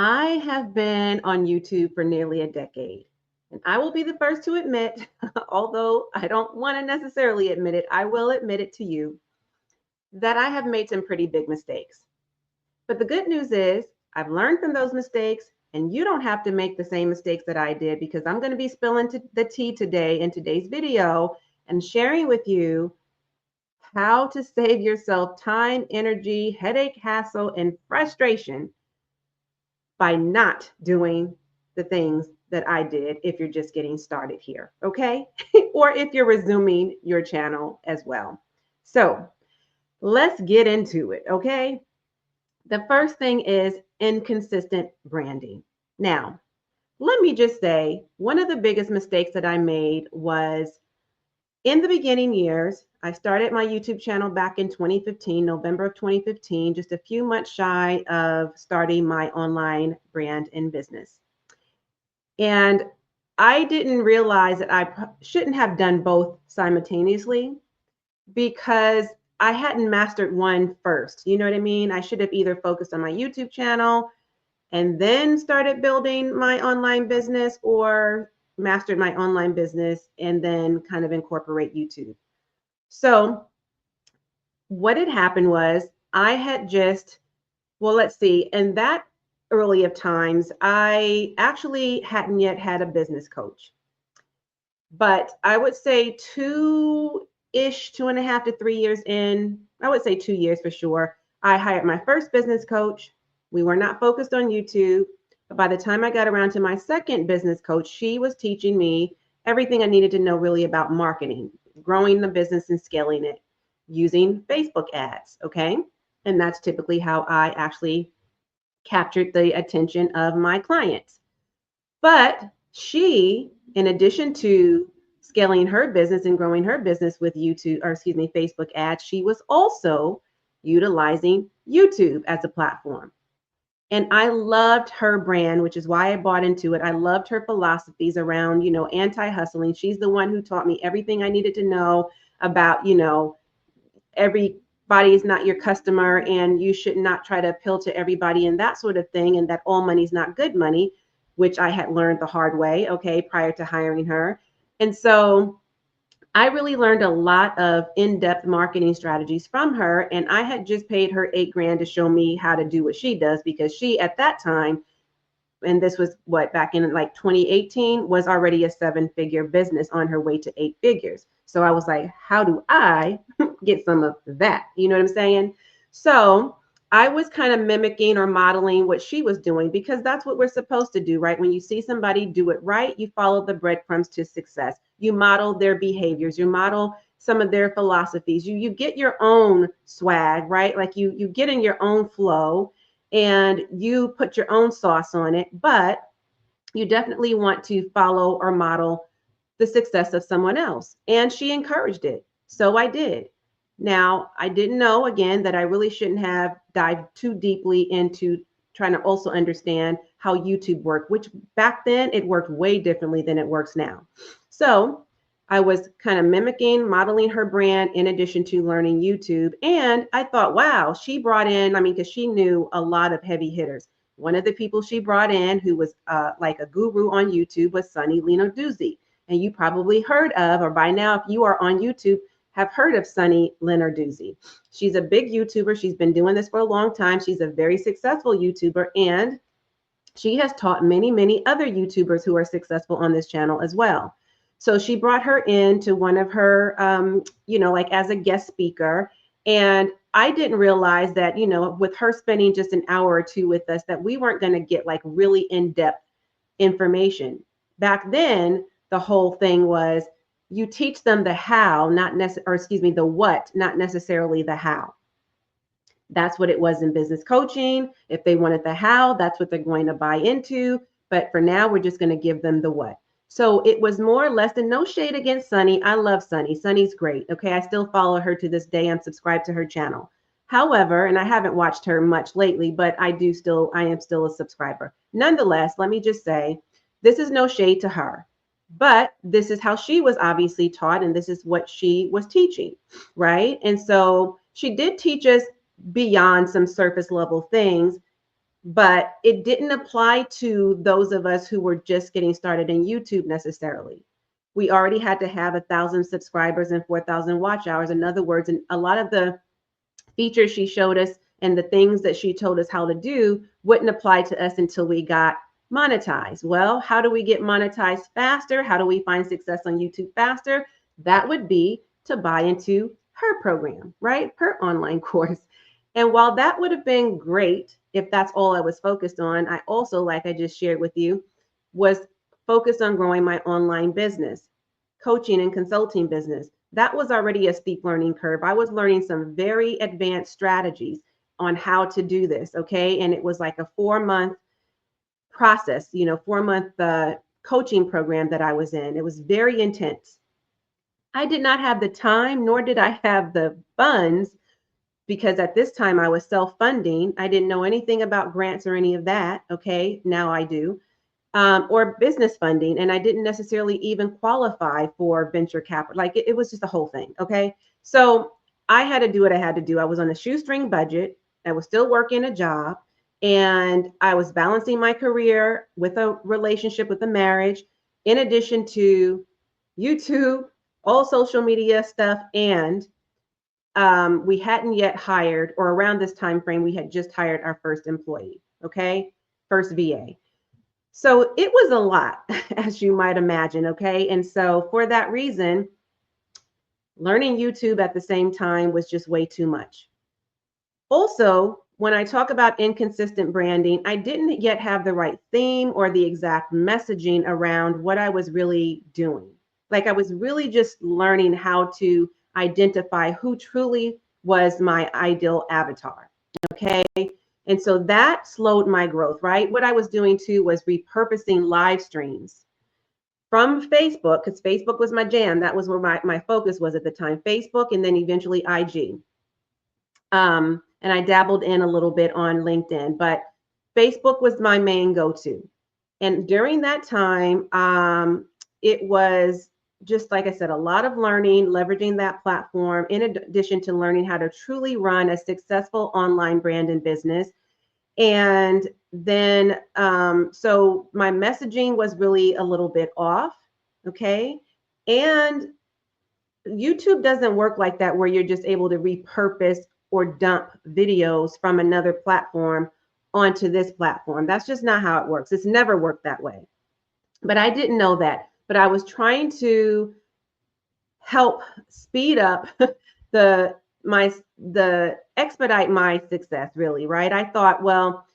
I have been on YouTube for nearly a decade. And I will be the first to admit, although I don't want to necessarily admit it, I will admit it to you that I have made some pretty big mistakes. But the good news is I've learned from those mistakes, and you don't have to make the same mistakes that I did because I'm going to be spilling the tea today in today's video and sharing with you how to save yourself time, energy, headache, hassle, and frustration by not doing the things that I did if you're just getting started here, okay? Or if you're resuming your channel as well. So let's get into it, okay? The first thing is inconsistent branding. Now, let me just say one of the biggest mistakes that I made was in the beginning years. I started my YouTube channel back in 2015, November of 2015, just a few months shy of starting my online brand and business. And I didn't realize that I shouldn't have done both simultaneously because I hadn't mastered one first. You know what I mean? I should have either focused on my YouTube channel and then started building my online business, or mastered my online business and then kind of incorporate YouTube. So what had happened was I had just, well, let's see, in that early of times, I actually hadn't yet had a business coach. But I would say 2.5 to 3 years in, I would say 2 years for sure, I hired my first business coach. We were not focused on YouTube. But by the time I got around to my second business coach, she was teaching me everything I needed to know really about marketing, growing the business and scaling it using Facebook ads. Okay. And that's typically how I actually captured the attention of my clients. But she, in addition to scaling her business and growing her business with YouTube, or excuse me, Facebook ads, she was also utilizing YouTube as a platform. And I loved her brand, which is why I bought into it. I loved her philosophies around, anti-hustling. She's the one who taught me everything I needed to know about, everybody is not your customer and you should not try to appeal to everybody and that sort of thing, and that all money is not good money, which I had learned the hard way, okay, prior to hiring her. And so I really learned a lot of in-depth marketing strategies from her, and I had just paid her 8 grand to show me how to do what she does, because she at that time, and this was what, back in like 2018, was already a 7-figure business on her way to 8 figures. So I was like, how do I get some of that? You know what I'm saying? So I was kind of mimicking or modeling what she was doing, because that's what we're supposed to do, right? When you see somebody do it right, you follow the breadcrumbs to success. You model their behaviors, you model some of their philosophies. You get your own swag, right? Like you get in your own flow and you put your own sauce on it, but you definitely want to follow or model the success of someone else. And she encouraged it. So I did. Now, I didn't know, again, that I really shouldn't have dived too deeply into trying to also understand how YouTube worked, which back then it worked way differently than it works now. So I was kind of mimicking, modeling her brand in addition to learning YouTube. And I thought, wow, she brought in, because she knew a lot of heavy hitters. One of the people she brought in who was like a guru on YouTube was Sunny Lenarduzzi. And you probably heard of, or by now, if you are on YouTube, have heard of Sunny Lenarduzzi. She's a big YouTuber. She's been doing this for a long time. She's a very successful YouTuber, and she has taught many, many other YouTubers who are successful on this channel as well. So she brought her in to one of her, like as a guest speaker. And I didn't realize that, with her spending just an hour or two with us, that we weren't going to get like really in-depth information. Back then, the whole thing was you teach them the how, the what, not necessarily the how. That's what it was in business coaching. If they wanted the how, that's what they're going to buy into. But for now, we're just going to give them the what. So it was more or less, and no shade against Sunny. I love Sunny. Sunny's great. Okay. I still follow her to this day. I'm subscribed to her channel. However, and I haven't watched her much lately, but I am still a subscriber. Nonetheless, let me just say, this is no shade to her, but this is how she was obviously taught, and this is what she was teaching, right? And so she did teach us beyond some surface level things, but it didn't apply to those of us who were just getting started in YouTube necessarily. We already had to have 1,000 subscribers and 4,000 watch hours. In other words, and a lot of the features she showed us and the things that she told us how to do wouldn't apply to us until we got monetized. Well, how do we get monetized faster? How do we find success on YouTube faster? That would be to buy into her program, right? Her online course. And while that would have been great if that's all I was focused on, I also, like I just shared with you, was focused on growing my online business, coaching and consulting business. That was already a steep learning curve. I was learning some very advanced strategies on how to do this, okay? And it was like a 4-month process, 4-month coaching program that I was in. It was very intense. I did not have the time, nor did I have the funds, because at this time I was self-funding. I didn't know anything about grants or any of that, okay? Now I do. Or business funding. And I didn't necessarily even qualify for venture capital. Like it was just a whole thing. Okay. So I had to do what I had to do. I was on a shoestring budget. I was still working a job, and I was balancing my career with a relationship, with a marriage, in addition to YouTube, all social media stuff. And we hadn't yet hired, or around this time frame, we had just hired our first employee. Okay. First VA. So it was a lot, as you might imagine, okay? And so for that reason, learning YouTube at the same time was just way too much. Also, when I talk about inconsistent branding, I didn't yet have the right theme or the exact messaging around what I was really doing. Like I was really just learning how to identify who truly was my ideal avatar, okay? And so that slowed my growth, right? What I was doing too was repurposing live streams from Facebook, because Facebook was my jam. That was where my focus was at the time, Facebook, and then eventually IG. And I dabbled in a little bit on LinkedIn, but Facebook was my main go-to. And during that time, it was just, like I said, a lot of learning, leveraging that platform, in addition to learning how to truly run a successful online brand and business. And then, so my messaging was really a little bit off, okay? And YouTube doesn't work like that, where you're just able to repurpose or dump videos from another platform onto this platform. That's just not how it works. It's never worked that way. But I didn't know that. But I was trying to help speed up the expedite my success, really, right? I thought, well,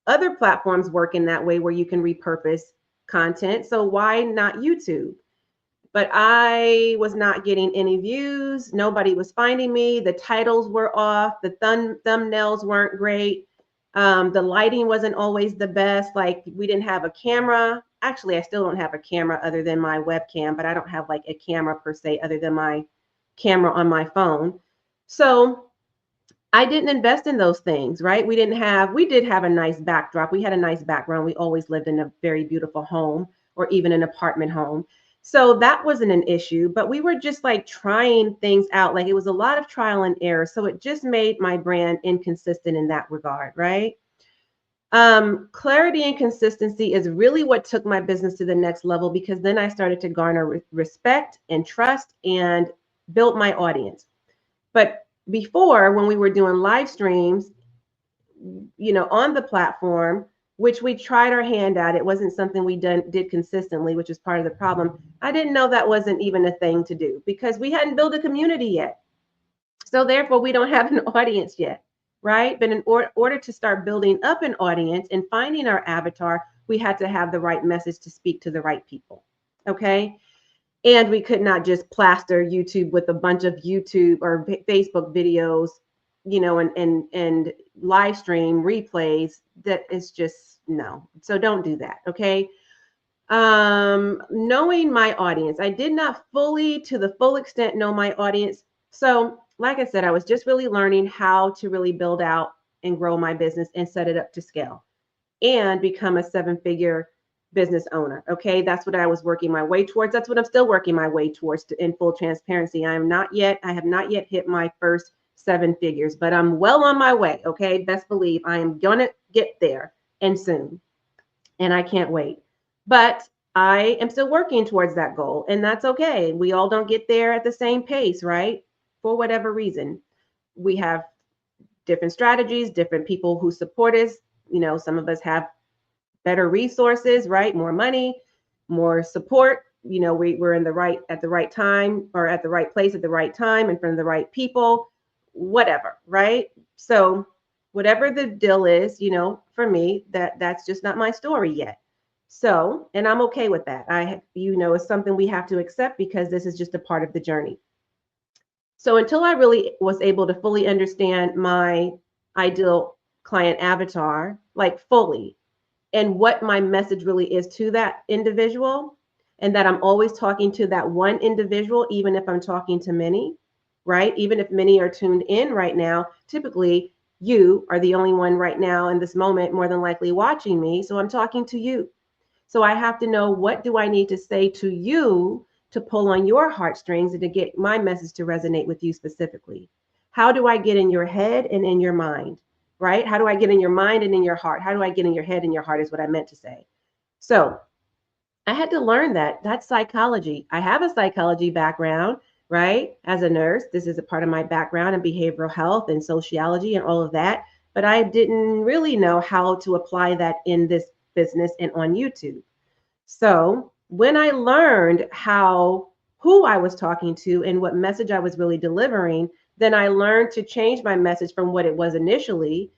other platforms work in that way where you can repurpose content, so why not YouTube? But I was not getting any views. Nobody was finding me. The titles were off. The thumbnails weren't great. The lighting wasn't always the best. Like we didn't have a camera. Actually, I still don't have a camera other than my webcam, but I don't have like a camera per se other than my camera on my phone. So I didn't invest in those things, right? We did have a nice backdrop. We had a nice background. We always lived in a very beautiful home, or even an apartment home. So that wasn't an issue, but we were just like trying things out. Like it was a lot of trial and error. So it just made my brand inconsistent in that regard, right? Clarity and consistency is really what took my business to the next level, because then I started to garner respect and trust and build my audience. But before, when we were doing live streams, on the platform, which we tried our hand at, it wasn't something we did consistently, which is part of the problem. I didn't know that wasn't even a thing to do, because we hadn't built a community yet. So therefore, we don't have an audience yet, right? But in order to start building up an audience and finding our avatar, we had to have the right message to speak to the right people, okay? And we could not just plaster YouTube with a bunch of YouTube or Facebook videos, and live stream replays. That is just no. So don't do that. Okay. Knowing my audience, I did not fully, to the full extent, know my audience. So like I said, I was just really learning how to really build out and grow my business and set it up to scale and become a 7-figure business owner. Okay. That's what I was working my way towards. That's what I'm still working my way towards, in full transparency. I have not yet hit my first seven figures, but I'm well on my way. Okay. Best believe I am going to get there and soon. And I can't wait. But I am still working towards that goal, and that's okay. We all don't get there at the same pace, right? For whatever reason. We have different strategies, different people who support us. Some of us have better resources, right? More money, more support. We're in the right at the right time, or at the right place at the right time, in front of the right people, whatever, right? So whatever the deal is, for me, that's just not my story yet. So, and I'm okay with that. It's something we have to accept because this is just a part of the journey. So until I really was able to fully understand my ideal client avatar, like fully, and what my message really is to that individual, and that I'm always talking to that one individual, even if I'm talking to many, right? Even if many are tuned in right now, typically you are the only one right now in this moment, more than likely watching me. So I'm talking to you. So I have to know, what do I need to say to you to pull on your heartstrings and to get my message to resonate with you specifically? How do I get in your head and in your mind? Right? How do I get in your mind and in your heart? How do I get in your head and your heart is what I meant to say. So I had to learn that. That's psychology. I have a psychology background, right? As a nurse, this is a part of my background in behavioral health and sociology and all of that. But I didn't really know how to apply that in this business and on YouTube. So when I learned who I was talking to and what message I was really delivering, then I learned to change my message from what it was initially,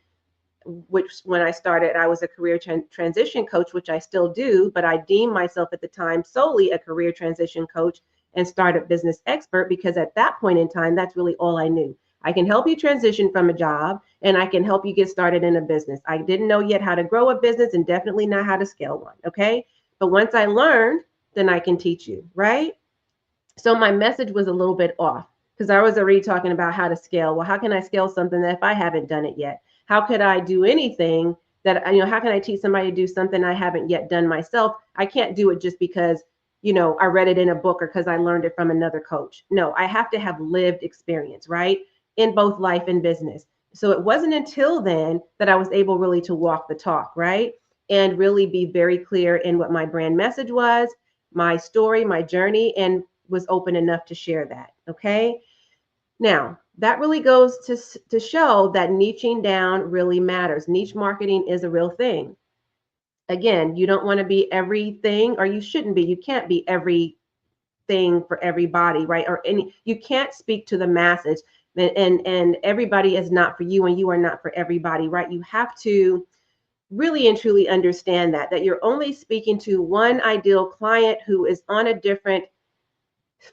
which when I started, I was a career transition coach, which I still do, but I deemed myself at the time solely a career transition coach and startup business expert, because at that point in time, that's really all I knew. I can help you transition from a job, and I can help you get started in a business. I didn't know yet how to grow a business, and definitely not how to scale one. Okay. But once I learned, then I can teach you, right? So my message was a little bit off, because I was already talking about how to scale. Well, how can I scale something that if I haven't done it yet? How could I do anything that, how can I teach somebody to do something I haven't yet done myself? I can't do it just because, I read it in a book or because I learned it from another coach. No, I have to have lived experience, right? In both life and business. So it wasn't until then that I was able really to walk the talk, right? And really be very clear in what my brand message was, my story, my journey, and was open enough to share that. Okay. Now, that really goes to show that niching down really matters. Niche marketing is a real thing. Again, you don't want to be everything, or you shouldn't be. You can't be everything for everybody, right? You can't speak to the masses, and everybody is not for you, and you are not for everybody, right? You have to really and truly understand that you're only speaking to one ideal client who is on a different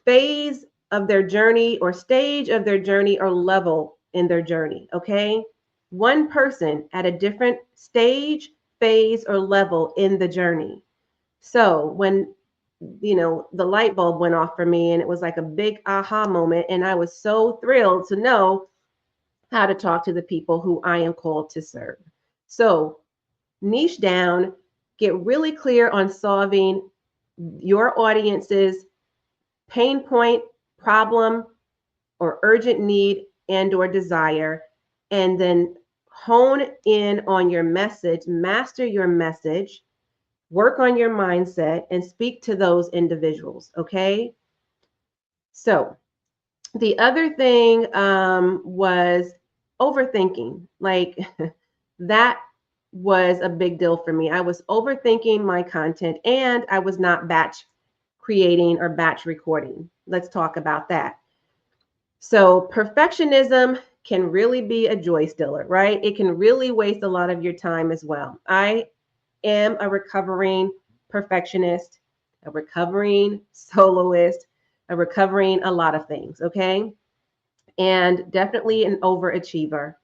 phase of their journey or stage of their journey or level in their journey. Okay. One person at a different stage, phase, or level in the journey. So when, the light bulb went off for me, and it was like a big aha moment, and I was so thrilled to know how to talk to the people who I am called to serve. So niche down, get really clear on solving your audience's pain point, problem, or urgent need and or desire, and then hone in on your message, master your message, work on your mindset, and speak to those individuals. Okay. So the other thing was overthinking. Like that was a big deal for me. I was overthinking my content, and I was not batch creating or batch recording. Let's talk about that. So perfectionism can really be a joy stealer, right? It can really waste a lot of your time as well. I am a recovering perfectionist, a recovering soloist, a recovering a lot of things, okay? And definitely an overachiever,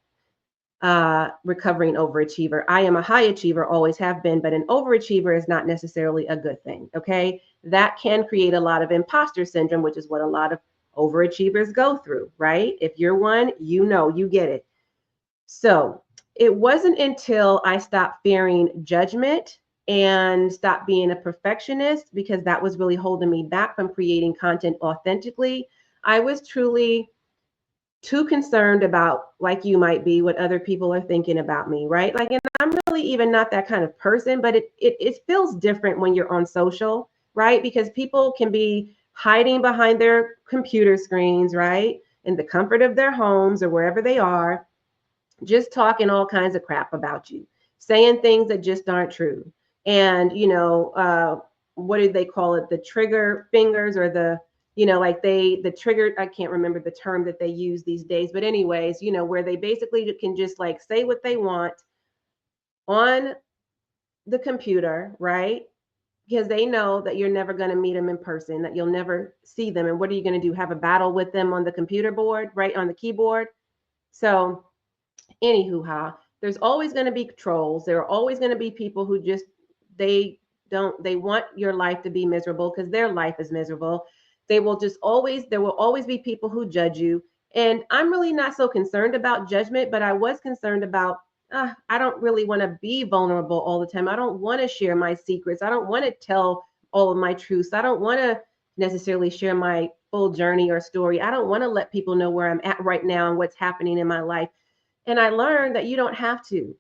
recovering overachiever. I am a high achiever, always have been, but an overachiever is not necessarily a good thing, okay? That can create a lot of imposter syndrome, which is what a lot of overachievers go through, right? If you're one, you get it. So it wasn't until I stopped fearing judgment and stopped being a perfectionist, because that was really holding me back from creating content authentically. I was truly too concerned about, like you might be, what other people are thinking about me, right? Like, and I'm really even not that kind of person, but it feels different when you're on social, right? Because people can be hiding behind their computer screens, right? In the comfort of their homes or wherever they are, just talking all kinds of crap about you, saying things that just aren't true. And, what did they call it? The trigger fingers, or like the trigger, I can't remember the term that they use these days, but anyways, where they basically can just like say what they want on the computer, right? Because they know that you're never going to meet them in person, that you'll never see them. And what are you going to do? Have a battle with them on the computer board, right? On the keyboard. So, anywho, there's always going to be trolls. There are always going to be people who just they want your life to be miserable because their life is miserable. There will always be people who judge you. And I'm really not so concerned about judgment, but I was concerned about I don't really want to be vulnerable all the time. I don't want to share my secrets. I don't want to tell all of my truths. I don't want to necessarily share my full journey or story. I don't want to let people know where I'm at right now and what's happening in my life. And I learned that you don't have to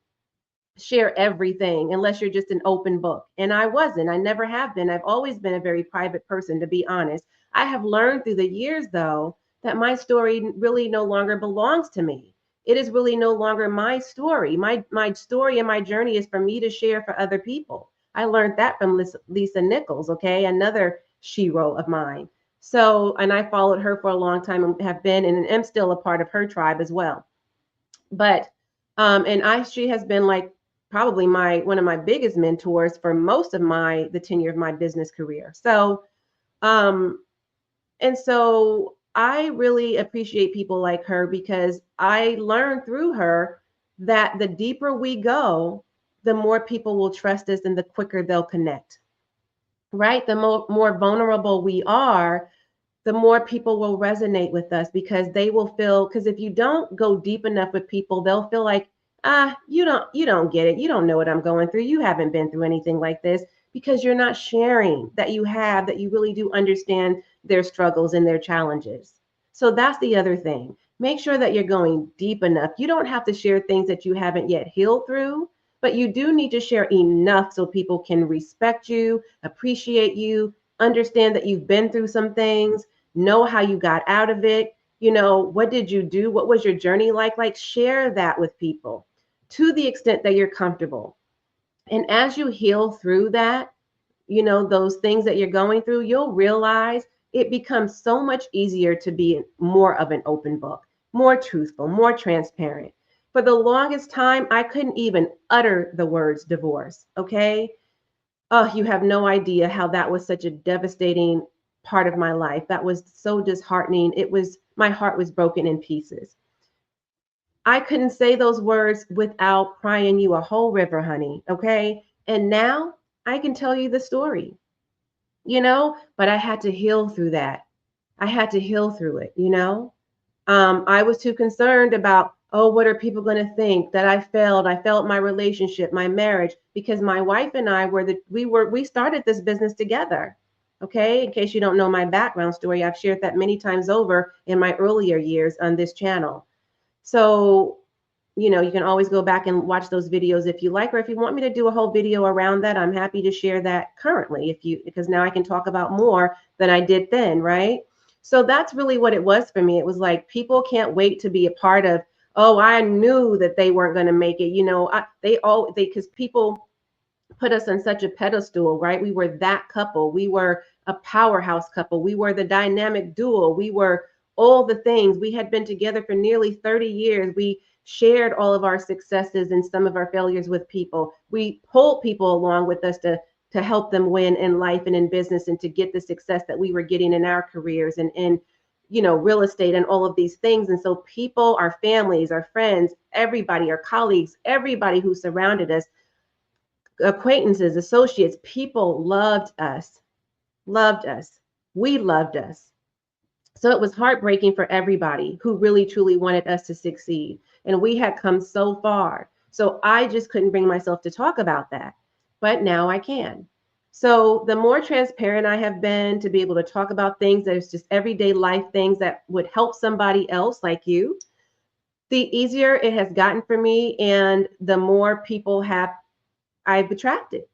share everything unless you're just an open book. And I wasn't. I never have been. I've always been a very private person, to be honest. I have learned through the years, though, that my story really no longer belongs to me. It is really no longer my story. My story and my journey is for me to share for other people. I learned that from Lisa Nichols, okay, another shero of mine. So, and I followed her for a long time and have been and am still a part of her tribe as well. But she has been like probably my one of my biggest mentors for most of the tenure of my business career. So um and so I really appreciate people like her because I learned through her that the deeper we go, the more people will trust us and the quicker they'll connect. Right? The more vulnerable we are, the more people will resonate with us because they will feel, because if you don't go deep enough with people, they'll feel like, you don't get it. You don't know what I'm going through. You haven't been through anything like this because you're not sharing that you really do understand their struggles and their challenges. So that's the other thing. Make sure that you're going deep enough. You don't have to share things that you haven't yet healed through, but you do need to share enough so people can respect you, appreciate you, understand that you've been through some things, know how you got out of it. What did you do? What was your journey like? Like, share that with people to the extent that you're comfortable. And as you heal through that, those things that you're going through, you'll realize it becomes so much easier to be more of an open book, more truthful, more transparent. For the longest time, I couldn't even utter the words divorce. Okay. Oh, you have no idea how that was such a devastating part of my life. That was so disheartening. My heart was broken in pieces. I couldn't say those words without crying you a whole river, honey. Okay. And now I can tell you the story, but I had to heal through that. I had to heal through it. I was too concerned about, oh, what are people going to think that I failed? I failed my relationship, my marriage, because my wife and I we started this business together. Okay. In case you don't know my background story, I've shared that many times over in my earlier years on this channel. So, you can always go back and watch those videos if you like, or if you want me to do a whole video around that, I'm happy to share that currently because now I can talk about more than I did then, right? So that's really what it was for me. It was like people can't wait to be a part of, oh, I knew that they weren't going to make it. Because people put us on such a pedestal, right? We were that couple. We were a powerhouse couple. We were the dynamic duo. We were all the things. We had been together for nearly 30 years. We shared all of our successes and some of our failures with people. We pulled people along with us to help them win in life and in business and to get the success that we were getting in our careers and in real estate and all of these things. And so people, our families, our friends, everybody, our colleagues, everybody who surrounded us, acquaintances, associates, people loved us, loved us. We loved us. So it was heartbreaking for everybody who really truly wanted us to succeed. And we had come so far. So I just couldn't bring myself to talk about that. But now I can. So the more transparent I have been to be able to talk about things that is just everyday life things that would help somebody else like you, the easier it has gotten for me and the more people have I've attracted,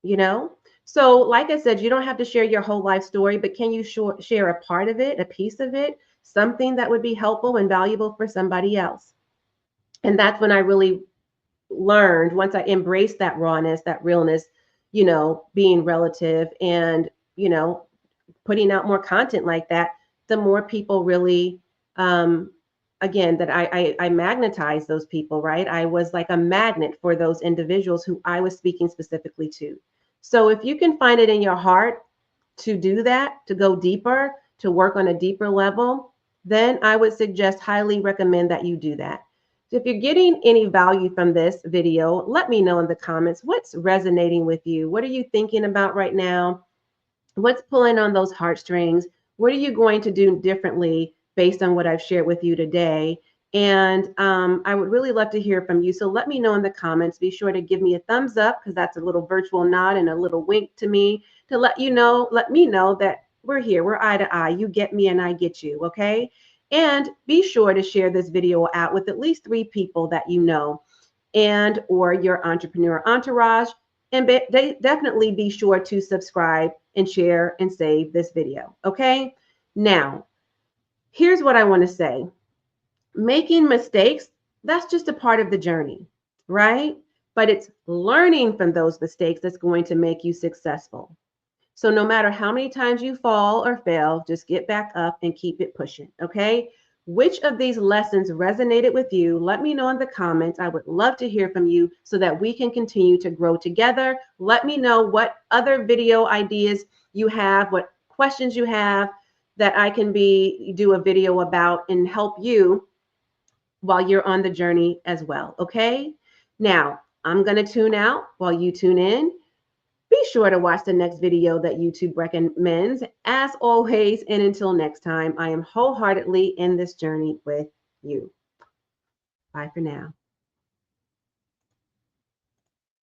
you know? So, like I said, you don't have to share your whole life story, but can you share a part of it, a piece of it, something that would be helpful and valuable for somebody else? And that's when I really learned, once I embraced that rawness, that realness, being relative and, you know, putting out more content like that, the more people really, um, again, that I magnetize those people, right? I was like a magnet for those individuals who I was speaking specifically to. So if you can find it in your heart to do that, to go deeper, to work on a deeper level, then I would suggest, highly recommend that you do that. So if you're getting any value from this video, let me know in the comments what's resonating with you. What are you thinking about right now? What's pulling on those heartstrings? What are you going to do differently based on what I've shared with you today? And I would really love to hear from you. So let me know in the comments. Be sure to give me a thumbs up, because that's a little virtual nod and a little wink to me to let me know that we're here. We're eye to eye. You get me and I get you. Okay. And be sure to share this video out with at least 3 people that you know and or your entrepreneur entourage. And definitely be sure to subscribe and share and save this video. Okay. Now, here's what I want to say. Making mistakes, that's just a part of the journey, right? But it's learning from those mistakes that's going to make you successful. So no matter how many times you fall or fail, just get back up and keep it pushing, okay? Which of these lessons resonated with you? Let me know in the comments. I would love to hear from you so that we can continue to grow together. Let me know what other video ideas you have, what questions you have that I can do a video about and help you while you're on the journey as well, okay? Now, I'm going to tune out while you tune in. Be sure to watch the next video that YouTube recommends. As always, and until next time, I am wholeheartedly in this journey with you. Bye for now.